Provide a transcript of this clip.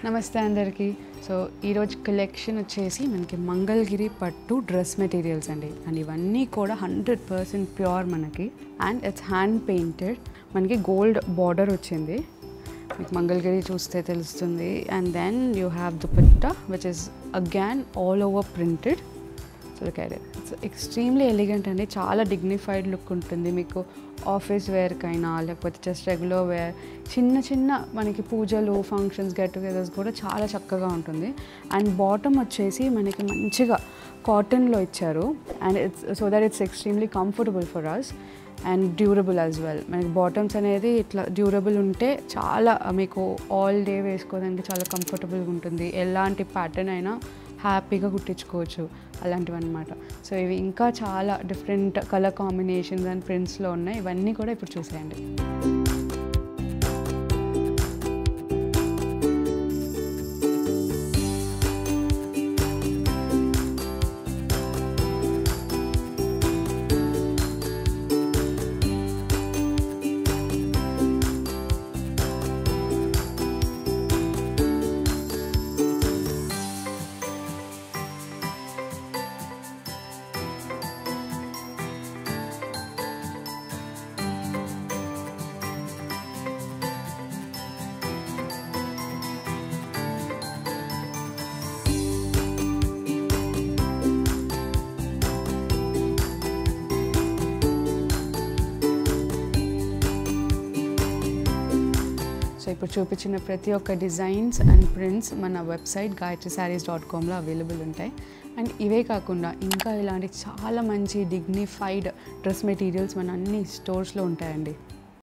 నమస్తే అందరికీ. సో ఈరోజు కలెక్షన్ వచ్చేసి మనకి మంగళగిరి పట్టు డ్రెస్ మెటీరియల్స్ అండి. అండ్ ఇవన్నీ కూడా 100% ప్యూర్ మనకి, అండ్ ఇట్స్ హ్యాండ్ పెయింటెడ్. మనకి గోల్డ్ బార్డర్ వచ్చింది, మీకు మంగళగిరి చూస్తే తెలుస్తుంది. And then you have dupatta which is again all over printed. So look at it, it's extremely elegant అండి. చాలా డిగ్నిఫైడ్ లుక్ ఉంటుంది మీకు. ఆఫీస్ వేర్కైనా లేకపోతే జస్ట్ రెగ్యులర్ వేర్, చిన్న చిన్న మనకి పూజలు, ఫంక్షన్స్, గెట్ టుగెదర్స్ కూడా చాలా చక్కగా ఉంటుంది. అండ్ బాటమ్ వచ్చేసి మనకి మంచిగా కాటన్లో ఇచ్చారు. And it's so that it's extremely comfortable for us and durable as well. మనకి బాటమ్స్ అనేది ఇట్లా డ్యూరబుల్ ఉంటే చాలా మీకు ఆల్ డే వేసుకోవడానికి చాలా కంఫర్టబుల్గా ఉంటుంది. ఎలాంటి ప్యాటర్న్ అయినా హ్యాపీగా కుట్టించుకోవచ్చు, అలాంటివి అనమాట. సో ఇవి ఇంకా చాలా డిఫరెంట్ కలర్ కాంబినేషన్స్ అండ్ ప్రింట్స్లో ఉన్నాయి. ఇవన్నీ కూడా ఇప్పుడు చూసేయండి. సో ఇప్పుడు చూపించిన ప్రతి ఒక్క డిజైన్స్ అండ్ ప్రింట్స్ మన వెబ్సైట్ gayatrisarees.comలో అవైలబుల్ ఉంటాయి. అండ్ ఇవే కాకుండా ఇంకా ఇలాంటి చాలా మంచి డిగ్నిఫైడ్ డ్రెస్ మెటీరియల్స్ మన అన్ని స్టోర్స్లో ఉంటాయండి.